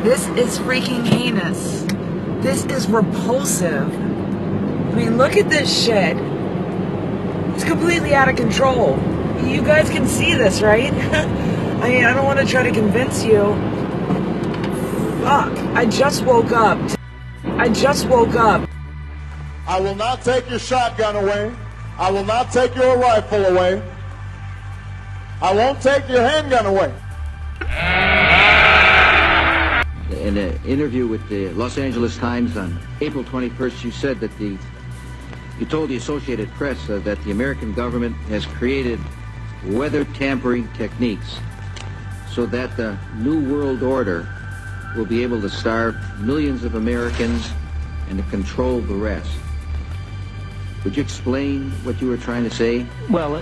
This is freaking heinous. This is repulsive. I mean, look at this shit. It's completely out of control. You guys can see this, right? I mean, I don't want to try to convince you. Fuck. I just woke up. I just woke up. I will not take your shotgun away. I will not take your rifle away. I won't take your handgun away. In an interview with the Los Angeles Times on April 21st, you said that you told the Associated Press that the American government has created weather tampering techniques so that the New World Order will be able to starve millions of Americans and to control the rest. Would you explain what you were trying to say? Well,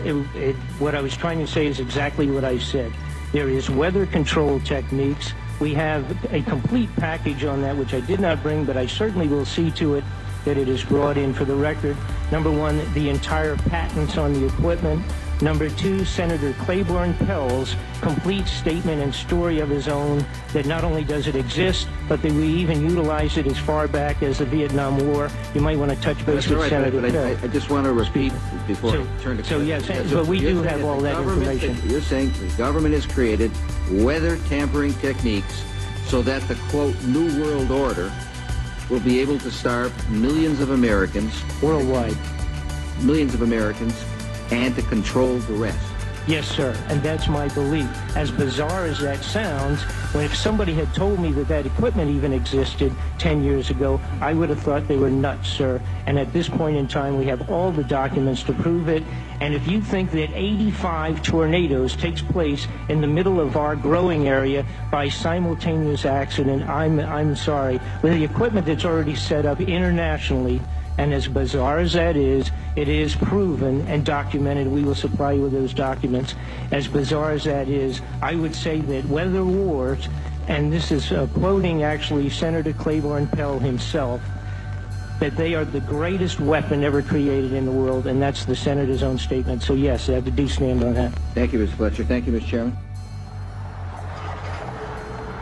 what I was trying to say is exactly what I said. There is weather control techniques. We have a complete package on that, which I did not bring, but I certainly will see to it that it is brought in for the record. Number one, the entire patents on the equipment. Number two, Senator Claiborne Pell's complete statement and story of his own that not only does it exist, but that we even utilize it as far back as the Vietnam War. You might want to touch base with Senator Pell. I just want to repeat before I turn to... So yes, but we do have all that information. You're saying the government has created weather tampering techniques so that the, quote, New World Order will be able to starve millions of Americans... Worldwide. Millions of Americans, and to control the rest. Yes, sir, and that's my belief. As bizarre as that sounds, if somebody had told me that that equipment even existed 10 years ago, I would have thought they were nuts, sir. And at this point in time, we have all the documents to prove it. And if you think that 85 tornadoes takes place in the middle of our growing area by simultaneous accident, I'm sorry. With the equipment that's already set up internationally, and as bizarre as that is, it is proven and documented. We will supply you with those documents. As bizarre as that is, I would say that weather wars, and this is quoting actually Senator Claiborne Pell himself, that they are the greatest weapon ever created in the world, and that's the Senator's own statement. So yes, I do stand on that. Thank you, Mr. Fletcher. Thank you, Mr. Chairman.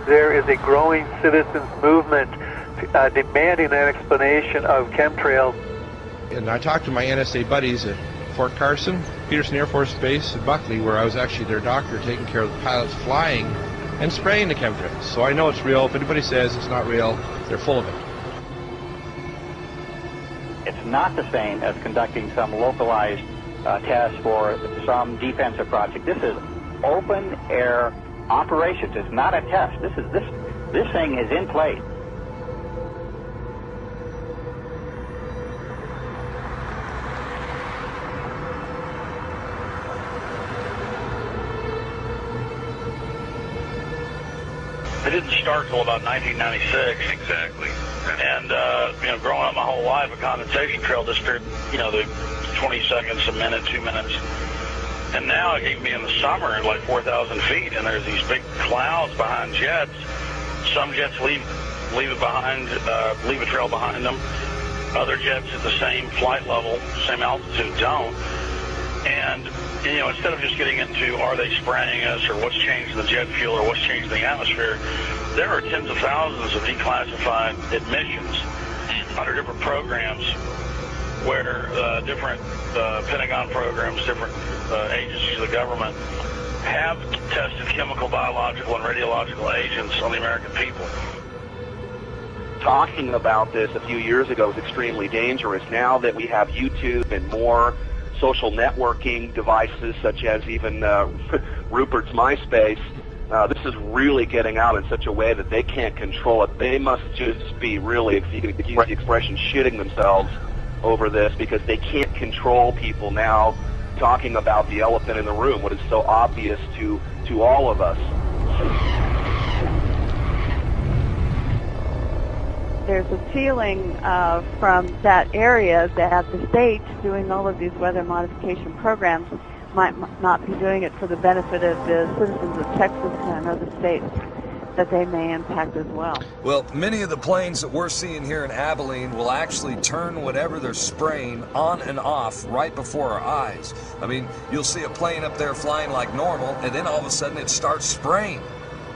There is a growing citizens movement demanding an explanation of chemtrails. And I talked to my NSA buddies at Fort Carson, Peterson Air Force Base, and Buckley, where I was actually their doctor taking care of the pilots flying and spraying the chemtrails. So I know it's real. If anybody says it's not real, they're full of it. It's not the same as conducting some localized test for some defensive project. This is open air operations. It's not a test. This thing is in place. It didn't start till about 1996. Exactly. And, growing up my whole life, a condensation trail disappeared, the 20 seconds, a minute, 2 minutes. And now it can be in the summer at like 4,000 feet, and there's these big clouds behind jets. Some jets leave it behind, leave a trail behind them. Other jets at the same flight level, same altitude, don't. And, instead of just getting into are they spraying us or what's changed in the jet fuel or what's changed in the atmosphere, there are tens of thousands of declassified admissions under different programs where different Pentagon programs, different agencies of the government have tested chemical, biological, and radiological agents on the American people. Talking about this a few years ago was extremely dangerous. Now that we have YouTube and more social networking devices, such as even Rupert's MySpace, this is really getting out in such a way that they can't control it. They must just be really, if you can use the expression, shitting themselves over this, because they can't control people now talking about the elephant in the room, what is so obvious to all of us. There's a feeling from that area that the states doing all of these weather modification programs might not be doing it for the benefit of the citizens of Texas and other states that they may impact as well. Well, many of the planes that we're seeing here in Abilene will actually turn whatever they're spraying on and off right before our eyes. I mean, you'll see a plane up there flying like normal, and then all of a sudden it starts spraying.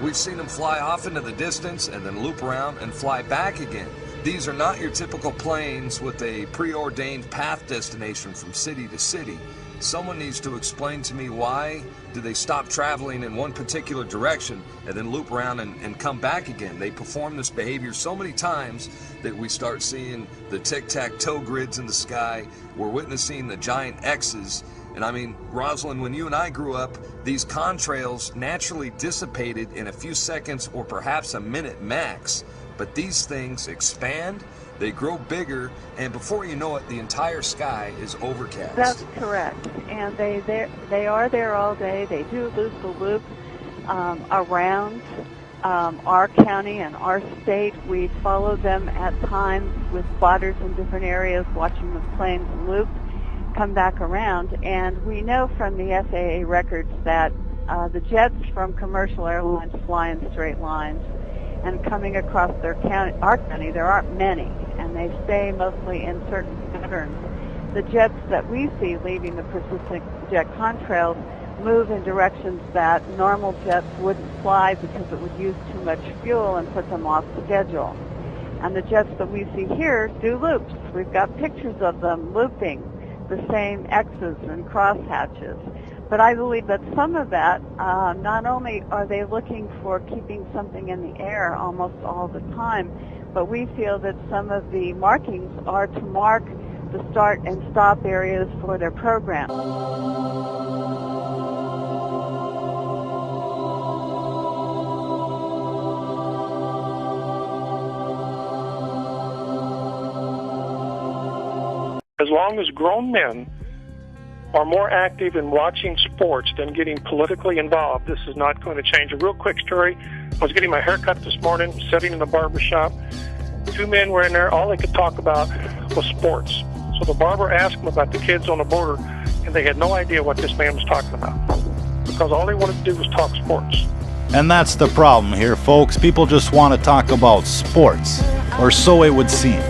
We've seen them fly off into the distance and then loop around and fly back again. These are not your typical planes with a preordained path destination from city to city. Someone needs to explain to me why do they stop traveling in one particular direction and then loop around and come back again. They perform this behavior so many times that we start seeing the tic-tac-toe grids in the sky. We're witnessing the giant X's. And I mean, Rosalind, when you and I grew up, these contrails naturally dissipated in a few seconds or perhaps a minute max. But these things expand, they grow bigger, and before you know it, the entire sky is overcast. That's correct. And they are there all day. They do loop the loop around our county and our state. We follow them at times with spotters in different areas, watching the planes loop, come back around. And we know from the FAA records that the jets from commercial airlines fly in straight lines. And coming across our county, there aren't many, and they stay mostly in certain patterns. The jets that we see leaving the persistent jet contrails move in directions that normal jets wouldn't fly because it would use too much fuel and put them off schedule. And the jets that we see here do loops. We've got pictures of them looping the same X's and crosshatches. But I believe that some of that, not only are they looking for keeping something in the air almost all the time, but we feel that some of the markings are to mark the start and stop areas for their program. As long as grown men are more active in watching sports than getting politically involved, this is not going to change. A real quick story. I was getting my hair cut this morning, sitting in the barber shop. Two men were in there. All they could talk about was sports. So the barber asked them about the kids on the border, and they had no idea what this man was talking about because all they wanted to do was talk sports. And that's the problem here, folks. People just want to talk about sports, or so it would seem.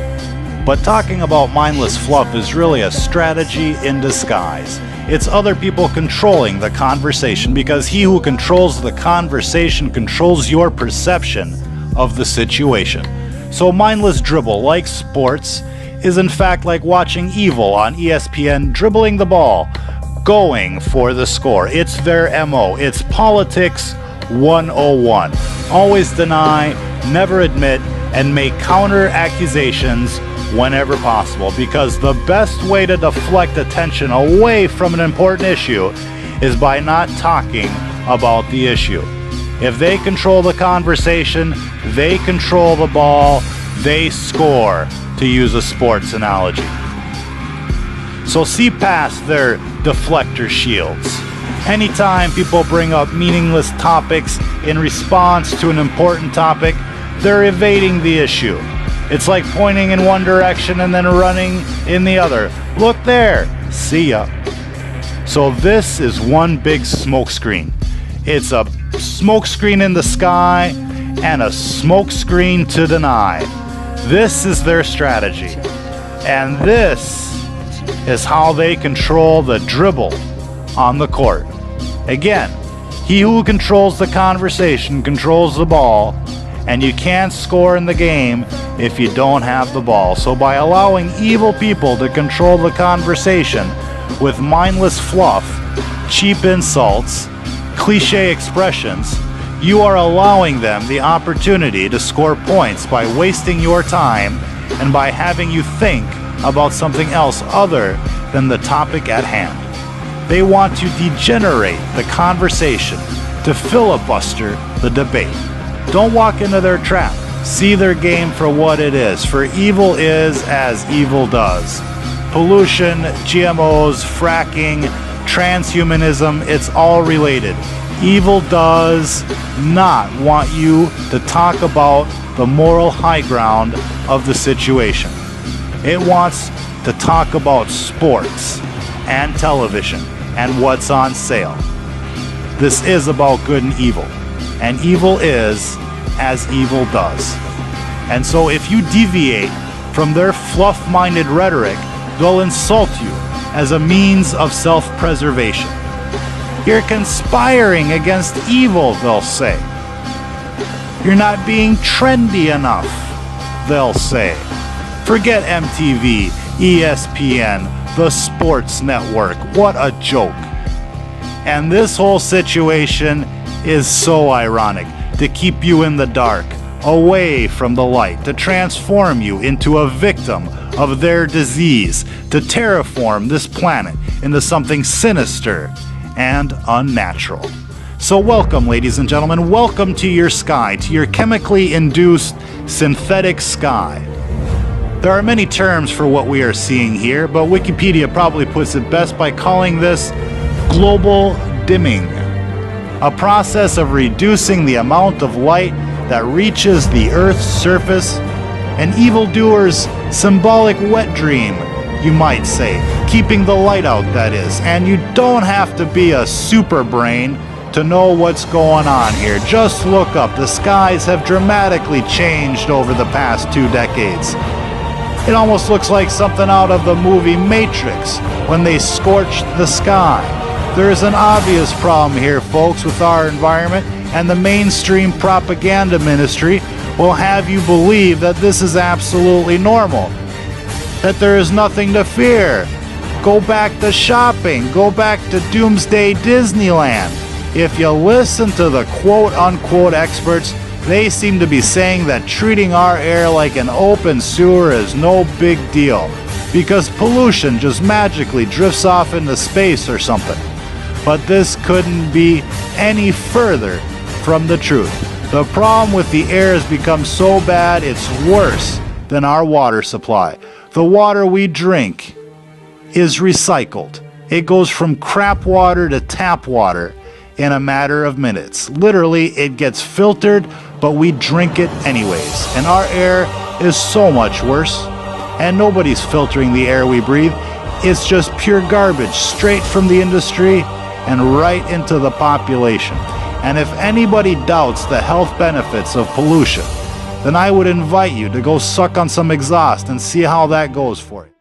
But talking about mindless fluff is really a strategy in disguise. It's other people controlling the conversation, because he who controls the conversation controls your perception of the situation. So mindless dribble, like sports, is in fact like watching Evil on ESPN dribbling the ball, going for the score. It's their MO. It's politics 101. Always deny, never admit, and make counter accusations whenever possible, because the best way to deflect attention away from an important issue is by not talking about the issue. If they control the conversation, they control the ball, they score, to use a sports analogy. So see past their deflector shields. Anytime people bring up meaningless topics in response to an important topic, they're evading the issue. It's like pointing in one direction and then running in the other. Look there. See ya. So this is one big smokescreen. It's a smokescreen in the sky and a smokescreen to deny. This is their strategy. And this is how they control the dribble on the court. Again, he who controls the conversation controls the ball, and you can't score in the game if you don't have the ball. So by allowing evil people to control the conversation with mindless fluff, cheap insults, cliche expressions, you are allowing them the opportunity to score points by wasting your time and by having you think about something else other than the topic at hand. They want to degenerate the conversation, to filibuster the debate. Don't walk into their trap. See their game for what it is. For evil is as evil does. Pollution, GMOs, fracking, transhumanism, it's all related. Evil does not want you to talk about the moral high ground of the situation. It wants to talk about sports and television and what's on sale. This is about good and evil. And evil is as evil does. And so if you deviate from their fluff-minded rhetoric, they'll insult you as a means of self-preservation. You're conspiring against evil, they'll say. You're not being trendy enough, they'll say. Forget MTV, ESPN, the sports network. What a joke. And this whole situation is so ironic, to keep you in the dark, away from the light, to transform you into a victim of their disease, to terraform this planet into something sinister and unnatural. So welcome, ladies and gentlemen, welcome to your sky, to your chemically induced synthetic sky. There are many terms for what we are seeing here, but Wikipedia probably puts it best by calling this global dimming, a process of reducing the amount of light that reaches the Earth's surface, an evildoer's symbolic wet dream, you might say, keeping the light out, that is. And you don't have to be a super brain to know what's going on here. Just look up. The skies have dramatically changed over the past 2 decades. It almost looks like something out of the movie Matrix when they scorched the sky. There is an obvious problem here, folks, with our environment, and the mainstream propaganda ministry will have you believe that this is absolutely normal, that there is nothing to fear. Go back to shopping. Go back to Doomsday Disneyland. If you listen to the quote-unquote experts, they seem to be saying that treating our air like an open sewer is no big deal, because pollution just magically drifts off into space or something. But this couldn't be any further from the truth. The problem with the air has become so bad it's worse than our water supply. The water we drink is recycled. It goes from crap water to tap water in a matter of minutes. Literally, it gets filtered, but we drink it anyways. And our air is so much worse. And nobody's filtering the air we breathe. It's just pure garbage, straight from the industry and right into the population. And if anybody doubts the health benefits of pollution, then I would invite you to go suck on some exhaust and see how that goes for you.